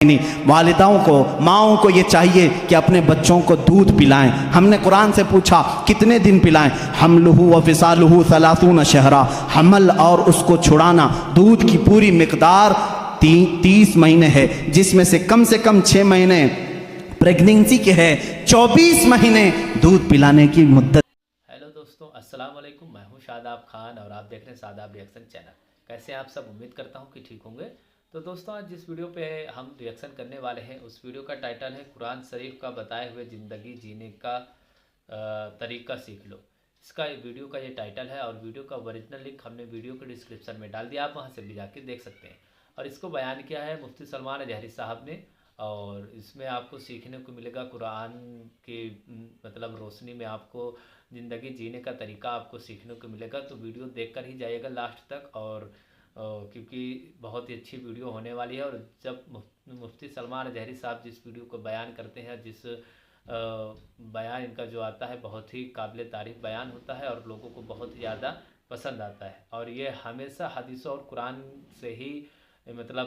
والداؤں کو ماؤں کو یہ چاہیے کہ اپنے بچوں کو دودھ پلائیں۔ ہم نے قرآن سے پوچھا کتنے دن پلائیں؟ حملہ و فصالہ 30 شہرا، حمل اور اس کو چھڑانا دودھ کی پوری مقدار 30 مہینے ہے، جس میں سے کم 6 مہینے پریگننسی کے ہے، 24 مہینے دودھ پلانے کی مدت۔ ہیلو دوستوں، السلام علیکم، میں ہوں شاداب خان اور آپ دیکھ رہے ہیں شاداب ریئیکشن چینل۔ کیسے ہیں آپ سب؟ امید کرتا ہوں کہ ٹھیک ہوں گے۔ تو دوستوں، آج جس ویڈیو پہ ہم ریئیکشن کرنے والے ہیں اس ویڈیو کا ٹائٹل ہے قرآن شریف کا بتائے ہوئے زندگی جینے کا طریقہ سیکھ لو۔ اس کا ویڈیو کا یہ ٹائٹل ہے اور ویڈیو کا اوریجنل لنک ہم نے ویڈیو کے ڈسکرپشن میں ڈال دیا، آپ وہاں سے بھی جا کے دیکھ سکتے ہیں۔ اور اس کو بیان کیا ہے مفتی سلمان اظہری صاحب نے، اور اس میں آپ کو سیکھنے کو ملے گا قرآن کی مطلب روشنی میں آپ کو زندگی جینے کا طریقہ آپ کو سیکھنے کو ملے گا۔ تو ویڈیو دیکھ کر ہی جائے گا لاسٹ تک، اور کیونکہ بہت ہی اچھی ویڈیو ہونے والی ہے۔ اور جب مفتی سلمان اظہری صاحب جس ویڈیو کو بیان کرتے ہیں، جس بیان ان کا جو آتا ہے بہت ہی قابل تعریف بیان ہوتا ہے اور لوگوں کو بہت ہی زیادہ پسند آتا ہے۔ اور یہ ہمیشہ حدیثوں اور قرآن سے ہی مطلب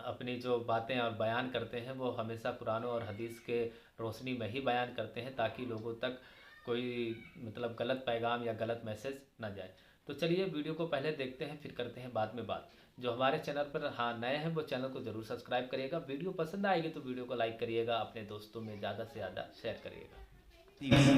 اپنی جو باتیں اور بیان کرتے ہیں وہ ہمیشہ قرآن اور حدیث کے روشنی میں ہی بیان کرتے ہیں، تاکہ لوگوں تک کوئی مطلب غلط پیغام یا غلط میسج نہ جائے۔ تو چلیے ویڈیو کو پہلے دیکھتے ہیں، پھر کرتے ہیں بعد میں بات۔ جو ہمارے چینل پر نئے ہیں وہ چینل کو ضرور سبسکرائب کریے گا۔ ویڈیو پسند آئے گی تو ویڈیو کو لائک کریے گا، اپنے دوستوں میں زیادہ سے زیادہ شیئر کریے گا۔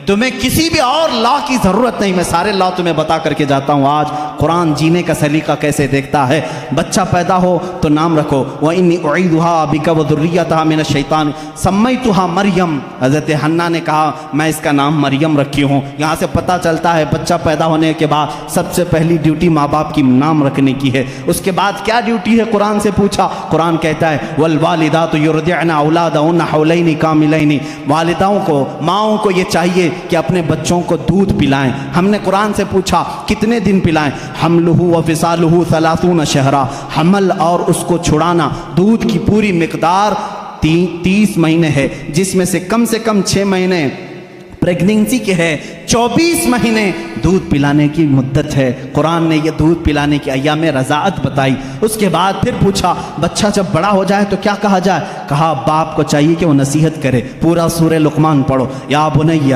تمہیں کسی بھی اور لا کی ضرورت نہیں، میں سارے لا تمہیں بتا کر کے جاتا ہوں۔ آج قرآن جینے کا سلیقہ کیسے دیکھتا ہے۔ بچہ پیدا ہو تو نام رکھو، وَإِنِّي أُعِيذُهَا بِكَ وَذُرِّيَّتَهَا مِنَ الشَّيْطَانِ سَمَّيْتُهَا مریم۔ حضرت حنا نے کہا میں اس کا نام مریم رکھی ہوں۔ یہاں سے پتہ چلتا ہے بچہ پیدا ہونے کے بعد سب سے پہلی ڈیوٹی ماں باپ کی نام رکھنے کی ہے۔ اس کے بعد کیا ڈیوٹی ہے قرآن سے پوچھا، قرآن کہتا ہے وَالْوَالِدَاتُ يُرْضِعْنَ أَوْلَادَهُنَّ حَوْلَيْنِ كَامِلَيْنِ۔ والداؤں کو ماؤں کو یہ چاہیے کہ اپنے بچوں کو دودھ پلائیں۔ ہم نے قرآن سے پوچھا کتنے دن پلائیں؟ حملہ و فصالہ 30 شہرا، حمل اور اس کو چھڑانا دودھ کی پوری مقدار 30 مہینے ہے، جس میں سے کم 6 مہینے پریگننسی کے ہے، 24 مہینے دودھ پلانے کی مدت ہے۔ قرآن نے یہ دودھ پلانے کی ایام رضاعت بتائی۔ اس کے بعد پھر پوچھا بچہ جب بڑا ہو جائے تو کیا کہا جائے؟ کہا باپ کو چاہیے کہ وہ نصیحت کرے۔ پورا سورہ لقمان پڑھو، یا بنی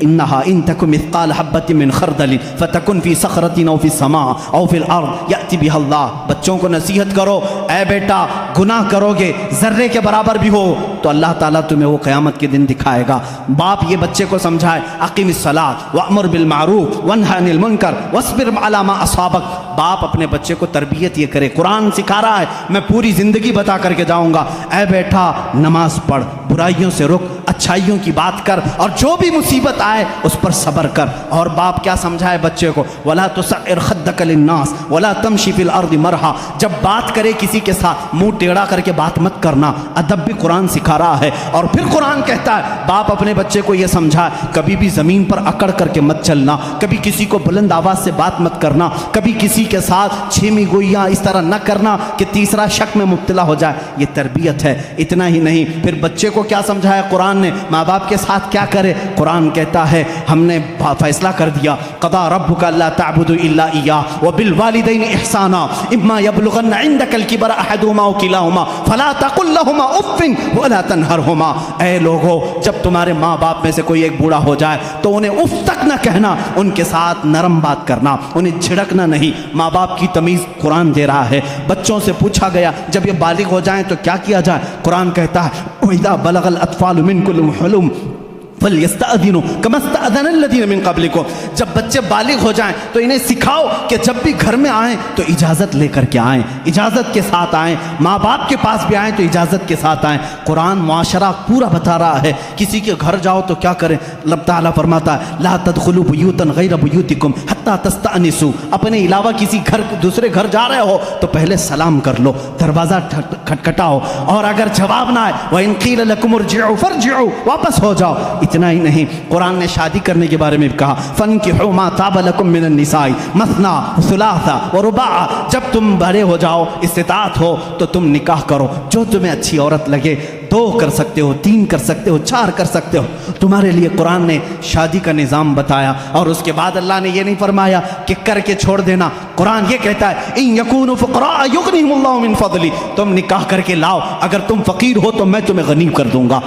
انہا ان تک مثقال حبۃ من خردل فتکن فی صخرۃ او فی السماء او فی الارض یأتی بها اللہ۔ بچوں کو نصیحت کرو، اے بیٹا گناہ کرو گے ذرے کے برابر بھی ہو تو اللہ تعالیٰ تمہیں وہ قیامت کے دن دکھائے گا۔ باپ یہ بچے کو سمجھائے اقیم الصلاۃ وامر بالمعروف وانہی عن المنکر واصبر علی ما اصابک۔ باپ اپنے بچے کو تربیت یہ کرے۔ قرآن سکھا رہا ہے، میں پوری زندگی بتا کر کے جاؤں گا، اے بیٹا نماز پڑھ، برائیوں سے رک، اچھائیوں کی بات کر، اور جو بھی مصیبت آئے اس پر صبر کر۔ اور باپ کیا سمجھائے بچے کو؟ ولا تصعر خدک للناس ولا تمشی فی الارض مرحا۔ جب بات کرے کسی کے ساتھ منہ ٹیڑھا کر کے بات مت کرنا، ادب بھی قرآن سکھا رہا ہے۔ اور پھر قرآن کہتا ہے باپ اپنے بچے کو یہ سمجھائے کبھی بھی زمین پر اکڑ کر کے مت چلنا، کبھی کسی کو بلند آواز سے بات مت کرنا، کبھی کسی کے ساتھ چھیمی گوئیاں اس طرح نہ کرنا کہ تیسرا شک میں مبتلا ہو جائے۔ یہ تربیت ہے۔ اتنا ہی نہیں، پھر بچے کو کیا سمجھایا قرآن نے ماں باپ کے ساتھ کیا کرے؟ قرآن کہتا ہے ہم نے فیصلہ کر دیا، قضا ربک الا تعبدوا الا ایاہ وبالوالدین احسانا اما یبلغن عندک الکبر احدہما او کلاہما فلا تقل لہما اف ولا تنہرہما۔ اے لوگو جب تمہارے ماں باپ میں سے کوئی ایک بوڑھا ہو جائے تو انہیں اف تک نہ کہنا، ان کے ساتھ نرم بات کرنا، انہیں جھڑکنا نہیں۔ ماں باپ کی تمیز قرآن دے رہا ہے۔ بچوں سے پوچھا گیا جب یہ بالغ ہو جائیں تو کیا کیا جائے؟ قرآن کہتا ہے وَإِذَا بَلَغَ الْأَطْفَالُ مِنْكُمُ الْحُلُمَ فَلْيَسْتَأْذِنُوا كَمَا اسْتَأْذَنَ الَّذِينَ مِنْ قَبْلِكُمْ۔ جب بچے بالغ ہو جائیں تو انہیں سکھاؤ کہ جب بھی گھر میں آئیں تو اجازت لے کر کے آئیں، اجازت کے ساتھ آئیں۔ ماں باپ کے پاس بھی آئیں تو اجازت کے ساتھ آئیں۔ قرآن معاشرہ پورا بتا رہا ہے۔ کسی کے گھر جاؤ تو کیا کریں؟ اللہ تعالیٰ فرماتا ہے لا تدخلوا بیوتا غیر بیوتکم حتی تستأنسوا۔ اپنے علاوہ کسی گھر دوسرے گھر جا رہے ہو تو پہلے سلام کر لو، دروازہ کھٹکھٹاؤ، اور اگر جواب نہ آئے وَإِن قِيلَ لَكُمُ ارْجِعُوا فَارْجِعُوا، واپس ہو جاؤ۔ اتنا ہی نہیں، قرآن نے شادی کرنے کے بارے میں بھی کہا فَانكِحُوا مَا طَابَ لَكُم مِّنَ النِّسَاءِ مَثْنَىٰ وَثُلَاثَ وَرُبَاعَ۔ جب تم بڑے ہو جاؤ، استطاعت ہو تو تم نکاح کرو، جو تمہیں اچھی عورت لگے 2 कर सकते हो, 3 कर सकते हो, 4 कर सकते हो। तुम्हारे लिए कुरान ने शादी का निज़ाम बताया और उसके बाद अल्लाह ने ये नहीं फरमाया कि करके छोड़ देना। कुरान ये कहता है इन यकूनु फुक़रा युग़निहिमुल्लाहु मिन फ़ज़ली, तुम निकाह करके लाओ, अगर तुम फ़कीर हो तो मैं तुम्हें गनी कर दूंगा।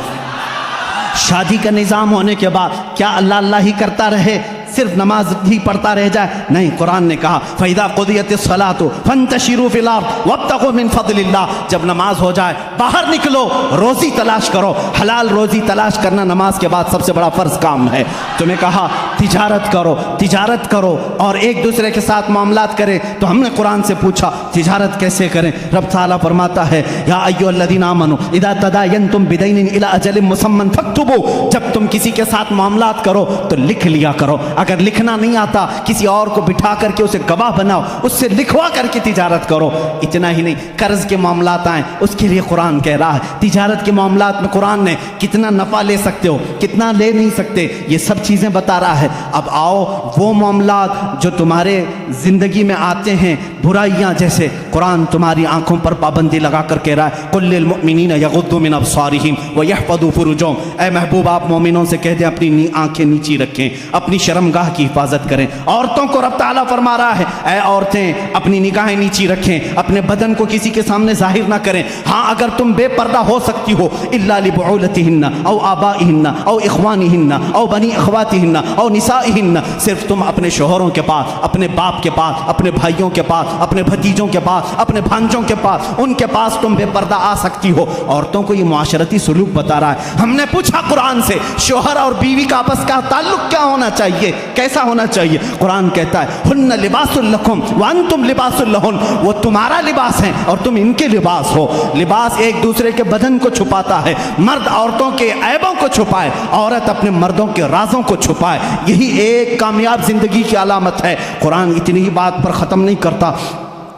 शादी का निज़ाम होने के बाद क्या अल्लाह अल्लाह ही करता रहे, सिर्फ नमाज ही पढ़ता रह जाए? नहीं, कुरान ने कहा फ़इज़ा क़ुदियतिस सलातु फ़ंतशिरू फ़िल अर्ज़ वब्तग़ू मिन फ़ज़लिल्लाह, जब नमाज हो जाए बाहर निकलो, रोज़ी तलाश करो। हलाल रोज़ी तलाश करना नमाज के बाद सबसे बड़ा फ़र्ज़ काम है। तुम्हें कहा तिजारत करो, तिजारत करो और एक दूसरे के साथ मामलात करें। तो हमने कुरान से पूछा तिजारत कैसे करें? रब ताला फरमाता है या अय्युहल्लज़ीना आमनू इज़ा तदायनतुम बिदैनिन इला अजलिन मुसम्मन फक्तुबू, जब तुम किसी के साथ मामलात करो तो लिख लिया करो। अगर लिखना नहीं आता किसी और को बिठा करके उसे गवाह बनाओ, उससे लिखवा करके तिजारत करो। इतना ही नहीं, कर्ज के मामलात आए उसके लिए कुरान कह रहा है तिजारत के मामलात में कुरान ने कितना नफ़ा ले सकते हो, कितना ले नहीं सकते, ये सब चीज़ें बता रहा है। अब आओ वो मामलात जो तुम्हारे ज़िंदगी में आते हैं बुराइयाँ जैसे, कुरान तुम्हारी आंखों पर पाबंदी लगा कर कह रहा है कुल लिल मुमिनीना यग़ुद्दू मिन अब्सारिहिम व यहफ़ज़ू फ़ुरूजहुम, ऐ महबूब आप मोमिनों से कह दें अपनी आंखें नीची रखें, अपनी शर्मगाह की हिफाजत करें। औरतों को रब ताला फरमा रहा है ऐ औरतें अपनी निगाहें नीची रखें, अपने बदन को किसी के सामने जाहिर ना करें। हाँ, अगर तुम बेपर्दा हो सकती हो इल्ला लिबुउलतिहिन्ना औ आबाइहिन्ना औ इख्वानिहिन्ना औ बनी अख्वातिहिन्ना औ निसाइहिन्ना, सिर्फ तुम अपने शोहरों के पास, अपने बाप के पास, अपने भाइयों के पास, अपने भतीजों के पास, अपने भांजों के पास, उनके पास तुम बेपर्दा आ सकती हो। औरतों को ये मुआशरती सुलूक बता रहा है। हमने पूछा कुरान से शोहर और बीवी का आपस का ताल्लुक क्या होना चाहिए, कैसा होना चाहिए? कुरान कहता है हुन्ना लिबासुल लकुम व अंतुम लिबासुल लहुन, वो तुम्हारा लिबास है और तुम इनके लिबास हो। लिबास एक दूसरे के बदन को छुपाता है, मर्द औरतों के ऐबों को छुपाए, औरत अपने मर्दों के राजों को छुपाए, यही एक कामयाब जिंदगी की अलामत है। कुरान इतनी ही बात पर ख़त्म नहीं करता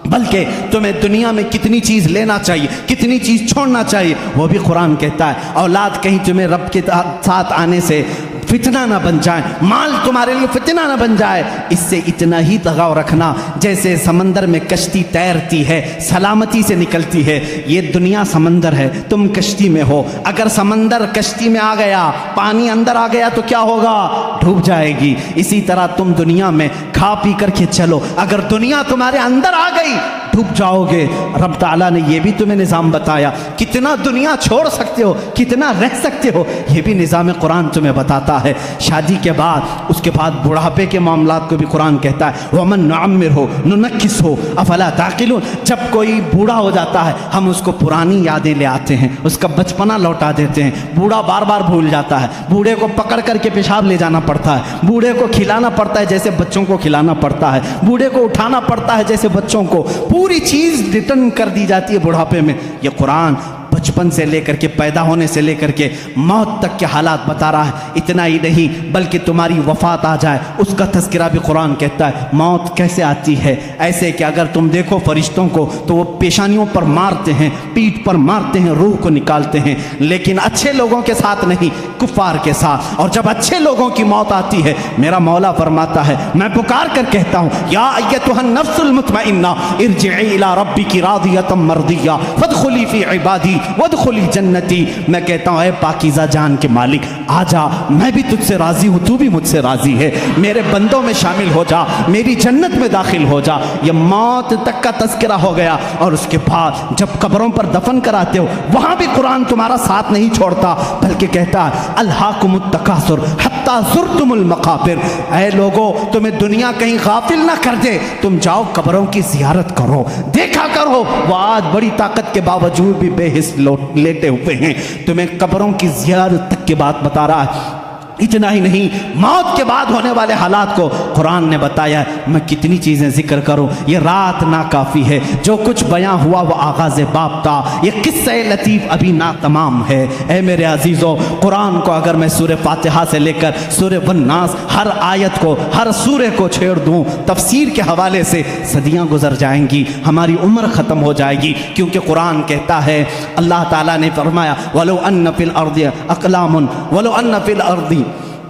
बल्कि तुम्हें दुनिया में कितनी चीज़ लेना चाहिए, कितनी चीज़ छोड़ना चाहिए वो भी कुरान कहता है। औलाद कहीं तुम्हें रब के साथ आने से फितना ना बन जाए, माल तुम्हारे लिए फितना ना बन जाए, इससे इतना ही लगाव रखना जैसे समंदर में कश्ती तैरती है, सलामती से निकलती है। ये दुनिया समंदर है, तुम कश्ती में हो। अगर समंदर कश्ती में आ गया, पानी अंदर आ गया तो क्या होगा? डूब जाएगी। इसी तरह तुम दुनिया में खा पी करके चलो, अगर दुनिया तुम्हारे अंदर आ गई डूब जाओगे। रब ताला ने ये भी तुम्हें निज़ाम बताया, कितना दुनिया छोड़ सकते हो, कितना रह सकते हो, ये भी निज़ाम कुरान तुम्हें बताता है। शादी के बाद, उसके बाद बुढ़ापे के मामलात को भी कुरान कहता है वमन नुअम्मिर हो नुनक्किस हो अफला ताक़िलून, जब कोई बूढ़ा हो जाता है हम उसको पुरानी यादें ले आते हैं, उसका बचपना लौटा देते हैं। बूढ़ा बार बार भूल जाता है, बूढ़े को पकड़ करके पेशाब ले जाना पड़ता है, बूढ़े को खिलाना पड़ता है जैसे बच्चों को खिलाना पड़ता है, बूढ़े को उठाना पड़ता है जैसे बच्चों को, पूरी चीज़ रिटर्न कर दी जाती है बुढ़ापे में। ये कुरान बचपन से लेकर के, पैदा होने से लेकर के मौत तक के हालात बता रहा है। इतना ही नहीं बल्कि तुम्हारी वफ़ात आ जाए उसका तज़किरा भी कुरान कहता है। मौत कैसे आती है? ऐसे कि अगर तुम देखो फरिश्तों को तो वो पेशानियों पर मारते हैं, पीठ पर मारते हैं, रूह को निकालते हैं, लेकिन अच्छे लोगों के साथ नहीं, कुफ़ार के साथ। और जब अच्छे लोगों की मौत आती है मेरा मौला फरमाता है, मैं पुकार कर कहता हूँ या अय्यतुहन नफ्सुल मुतमइन्ना इरजिई इला रब्बिकी रादियतम मर्दिया फदखुली फी इबादी वदखुली जन्नती। मैं कहता हूँ ऐ पाकीज़ा जान के मालिक आजा, मैं भी तुझसे राज़ी हूँ, तू भी मुझसे राज़ी है, मेरे बंदों में शामिल हो जा, मेरी जन्नत में दाखिल हो जा। ये मौत तक का तज़किरा हो गया। और उसके बाद जब कब्रों पर दफन कराते हो वहाँ भी कुरान तुम्हारा साथ नहीं छोड़ता, बल्कि कहता है अल्हाकुमुत तकासुर हत्ता ज़ुरतुमुल मक़ाबिर। ऐ लोगो तुम्हें दुनिया कहीं गाफिल ना कर दे, तुम जाओ कब्रों की ज़ियारत करो, देखा करो। वो आज बड़ी ताकत के बावजूद भी बेहिस लेटे हुए हैं, तुम्हें कब्रों की ज़ियारत तक की बात बता रहा है। इतना ही नहीं, मौत के बाद होने वाले हालात को कुरान ने बताया। मैं कितनी चीज़ें जिक्र करूं, ये रात ना काफ़ी है, जो कुछ बयां हुआ वो आगाज़ बाप था, ये किस्सा लतीफ़ अभी ना तमाम है। ऐ मेरे अजीज़ों, कुरान को अगर मैं सूरह फातिहा से लेकर सूरह वन्नास हर आयत को, हर सूरह को छेड़ दूं तफसीर के हवाले से, सदियाँ गुजर जाएंगी, हमारी उम्र ख़त्म हो जाएगी। क्योंकि कुरान कहता है, अल्लाह ताला ने फरमाया वलो अन्न फिल अर्दी अक़लामुन वलो अन्न फिल अर्दी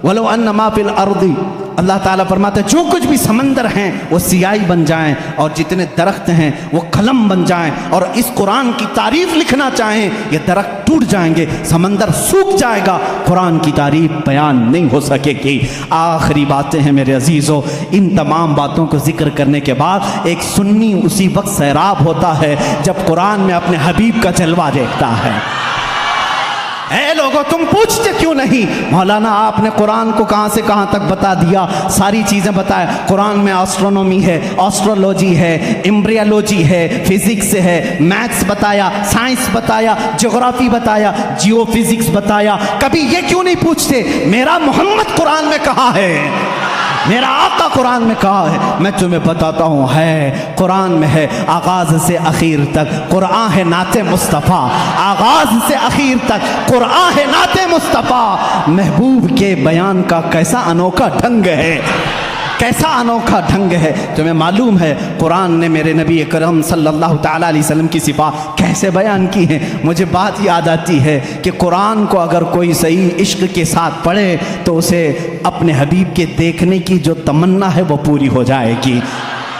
वलो अन्न मा फिल अर्दी, अल्लाह ताला फरमाते हैं जो कुछ भी समंदर हैं वो सियाही बन जाएं और जितने दरख्त हैं वो कलम बन जाएं, और इस कुरान की तारीफ लिखना चाहें ये दरख्त टूट जाएंगे, समंदर सूख जाएगा, कुरान की तारीफ बयान नहीं हो सकेगी। आखिरी बातें हैं मेरे अजीज़ों, इन तमाम बातों को जिक्र करने के बाद एक सुन्नी उसी वक्त सैराब होता है जब कुरान में अपने हबीब का जलवा देखता है। ऐ लोगों, तुम पूछते क्यों नहीं? मौलाना आपने कुरान को कहाँ से कहाँ तक बता दिया, सारी चीज़ें बताया। कुरान में एस्ट्रोनॉमी है, एस्ट्रोलॉजी है, एम्ब्रियोलॉजी है, फिजिक्स है, मैथ्स बताया, साइंस बताया, ज्योग्राफी बताया, जियो फिजिक्स बताया। कभी ये क्यों नहीं पूछते मेरा मोहम्मद कुरान में कहाँ है, मेरा आका कुरान में कहा है? मैं तुम्हें बताता हूँ, है कुरान में है, आगाज से आखिर तक कुरान है नाते मुस्तफ़ा, आगाज से आखिर तक कुरान है नाते मुस्तफ़ा। महबूब के बयान का कैसा अनोखा ढंग है, कैसा अनोखा ढंग है। तुम्हें मालूम है कुरान ने मेरे नबी अकरम सल्लल्लाहु ताला अलैहि वसल्लम की सिफात कैसे बयान की है? मुझे बात याद आती है कि कुरान को अगर कोई सही इश्क के साथ पढ़े तो उसे अपने हबीब के देखने की जो तमन्ना है वो पूरी हो जाएगी,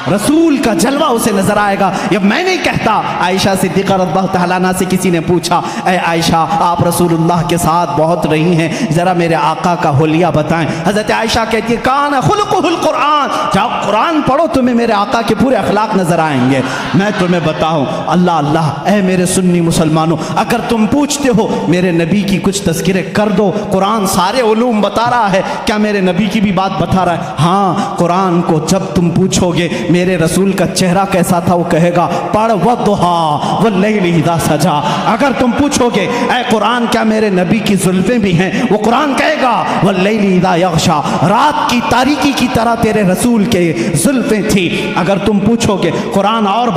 रसूल का जलवा उसे नजर आएगा। ये मैं नहीं कहता। आयशा सिद्दीक़ा रज़ियल्लाहु तआला अन्हा से किसी ने पूछा, ऐ आयशा आप रसूलुल्लाह के साथ बहुत रही हैं, ज़रा मेरे आका का हुलिया बताएं। हज़रत आयशा कहती है, कान खुलुकुहुल कुरान, जाओ कुरान पढ़ो, तुम्हें मेरे आका के पूरे अखलाक नजर आएंगे। मैं तुम्हें बताऊं, अल्लाह अल्लाह, ऐ मेरे सुन्नी मुसलमानों, अगर तुम पूछते हो मेरे नबी की कुछ तज़किरे कर दो, कुरान सारे उलूम बता रहा है, क्या मेरे नबी की भी बात बता रहा है? हाँ, कुरान को जब तुम पूछोगे मेरे रसूल का चेहरा कैसा था, वो कहेगा पढ़ वद्दुहा वल्लैलि इज़ा सजा। अगर तुम पूछोगे ऐ कुरान क्या मेरे नबी की जुल्फें भी हैं, वो कुरान कहेगा वल्लैलि इज़ा यग़शा, रात की तारीकी की तरह तेरे रसूल के जुल्फें थी। अगर तुम पूछोगे कुरान और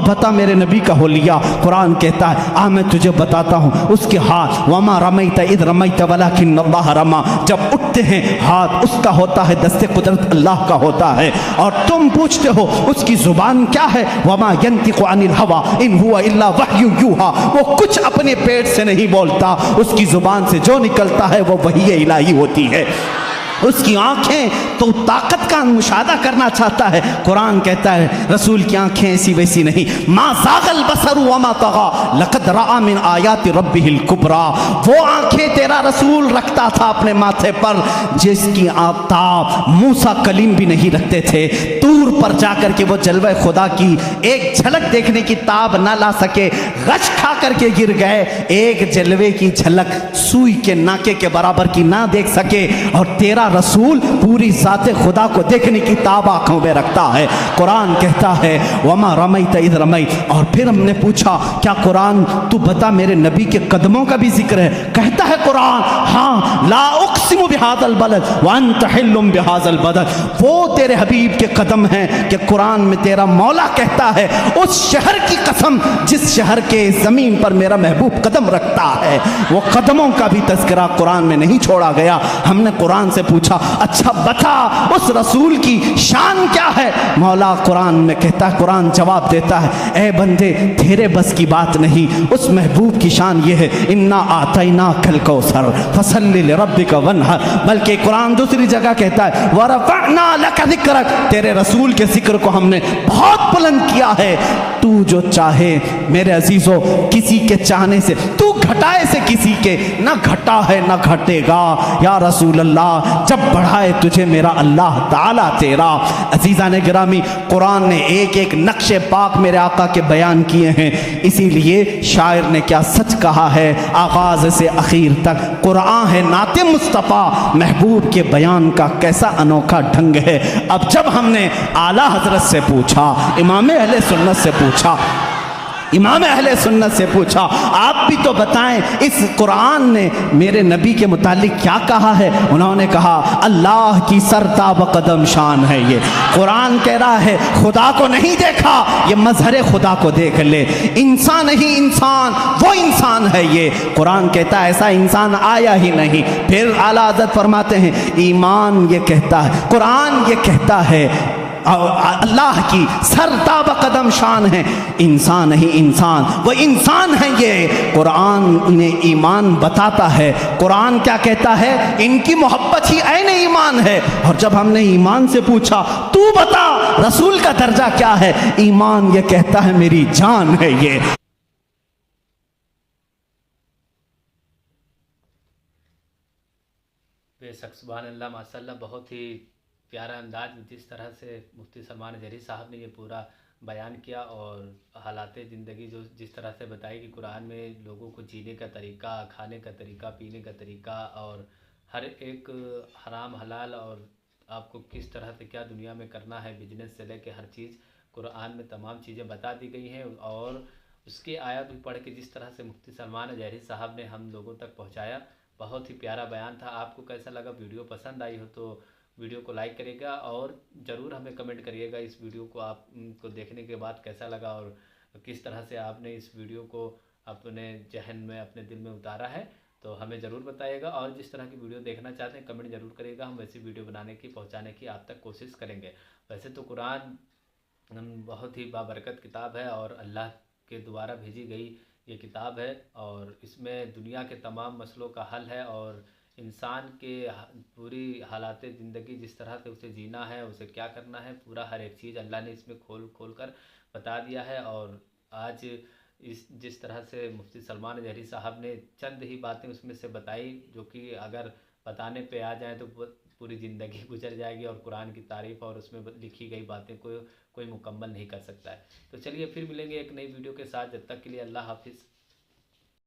बता मेरे नबी का होलिया, कुरान कहता है आ मैं तुझे बताता हूँ, उसके हाथ वमा रमैत इज़ रमैत वलाकिन्नल्लाह रमा, जब उठते हैं हाथ उसका होता है, दस्ते कुदरत अल्लाह का होता है। और तुम पूछते हो उसकी जुबान क्या है, वमा यंतिकु अनिल हवा इन हुवा इल्ला वह्यु यूहा, वो कुछ अपने पेट से नहीं बोलता, उसकी जुबान से जो निकलता है वो वही इलाही होती है। उसकी आंखें तो ताकत का मुशाहदा करना चाहता है, कुरान कहता है रसूल की आंखें ऐसी वैसी नहीं। मा ज़ाग़ल बसरु वमा तग़ा लक़द रआ मिन आयाति रब्बिहिल कुबरा, वो आंखें तेरा रसूल रखता था अपने माथे पर जिसकी आताब मूसा कलीम भी नहीं रखते थे। दूर पर जाकर के वो जलवे खुदा की एक झलक देखने की ताब ना ला सके, गश खा करके गिर गए, एक जलवे की झलक सुई के नाके के बराबर की ना देख सके, और तेरा रसूल पूरी ज़ाते खुदा को देखने की ताब आंखों में रखता है। कुरान कहता है वमा रमैत इज़ रमैत। और फिर हमने पूछा क्या कुरान तू बता मेरे नबी के कदमों का भी जिक्र है? कहता है कुरान हाँ, ला उक़सिमु बिहाज़ल बलद व अंत हिल्लुम बिहाज़ल बलद, वो तेरे हबीब के कदम हैं कि कुरान में तेरा मौला कहता है उस शहर की कसम जिस शहर के ज़मीन पर मेरा महबूब कदम रखता है। वो कदमों का भी तज़किरा कुरान में नहीं छोड़ा गया। हमने कुरान से पूछा अच्छा बता उस रसूल की शान क्या है? मौला कुरान में कहता है, कुरान जवाब देता है ए बंदे तेरे बस की बात नहीं, उस महबूब की शान ये है इन्ना आतैना कल कौसर फसल्लि लिरब्बिका वन्हर। बल्कि कुरान दूसरी जगह कहता है वरफ़अना लका ज़िक्रक, तेरे रसूल के जिक्र को हमने बहुत बुलंद किया है। तू जो चाहे मेरे अजीजों, किसी के चाहने से तू घटाए से किसी के ना घटा है ना घटेगा या रसूल अल्लाह, जब बढ़ाए तुझे मेरा अल्लाह ताला तेरा। अजीज़ान गिरामी, कुरान ने एक एक नक्शे पाक मेरे आका के बयान किए हैं, इसीलिए शायर ने क्या सच कहा है, आगाज से आखिर तक कुरान है नाते मुस्तफ़ा, महबूब के बयान का कैसा अनोखा ढंग है। अब जब हमने आला हजरत से पूछा, इमाम अहले सुन्नत से पूछा, इमाम अहले सुन्नत से पूछा आप भी तो बताएं इस कुरान ने मेरे नबी के मुतालिक क्या कहा है? उन्होंने कहा अल्लाह की सरताब कदम शान है। ये कुरान कह रहा है खुदा को नहीं देखा, ये मजहर खुदा को देख ले। इंसान नहीं इंसान, वो इंसान है। ये कुरान कहता है ऐसा इंसान आया ही नहीं। फिर आला हज़रत फरमाते हैं ईमान ये कहता है, कुरान ये कहता है अल्लाह की सरताब कदम शान है, इंसान नहीं इंसान, वो इंसान है। ये कुरान इन्हें ईमान बताता है। कुरान क्या कहता है? इनकी मोहब्बत ही ऐन ईमान है। और जब हमने ईमान से पूछा तू बता रसूल का दर्जा क्या है, ईमान ये कहता है मेरी जान है। ये बेशक सुभान अल्लाह माशाल्लाह, बहुत ही प्यारा अंदाज में जिस तरह से मुफ्ती सलमान जहरी साहब ने ये पूरा बयान किया और हालात ज़िंदगी जो जिस तरह से बताई कि कुरान में लोगों को जीने का तरीका, खाने का तरीका, पीने का तरीका और हर एक हराम हलाल और आपको किस तरह से क्या दुनिया में करना है, बिजनेस से लेके हर चीज़ कुरान में तमाम चीज़ें बता दी गई हैं। और उसके आयत भी पढ़ के जिस तरह से मुफ्ती सलमान जहरी साहब ने हम लोगों तक पहुंचाया, बहुत ही प्यारा बयान था। आपको कैसा लगा? वीडियो पसंद आई हो तो वीडियो को लाइक करिएगा और ज़रूर हमें कमेंट करिएगा इस वीडियो को आपको देखने के बाद कैसा लगा और किस तरह से आपने इस वीडियो को अपने जहन में, अपने दिल में उतारा है, तो हमें ज़रूर बताइएगा। और जिस तरह की वीडियो देखना चाहते हैं कमेंट ज़रूर करिएगा, हम वैसी वीडियो बनाने की, पहुँचाने की आप तक कोशिश करेंगे। वैसे तो कुरान बहुत ही बाबरकत किताब है और अल्लाह के द्वारा भेजी गई ये किताब है और इसमें दुनिया के तमाम मसलों का हल है और इंसान के पूरी हालात ज़िंदगी जिस तरह से उसे जीना है, उसे क्या करना है, पूरा हर एक चीज़ अल्लाह ने इसमें खोल खोल कर बता दिया है। और आज इस जिस तरह से मुफ्ती सलमान जहरी साहब ने चंद ही बातें उसमें से बताई जो कि अगर बताने पे आ जाए तो पूरी ज़िंदगी गुजर जाएगी और कुरान की तारीफ़ और उसमें लिखी गई बातें को कोई मुकम्मल नहीं कर सकता है। तो चलिए फिर मिलेंगे एक नई वीडियो के साथ, जब तक के लिए अल्लाह हाफिज़।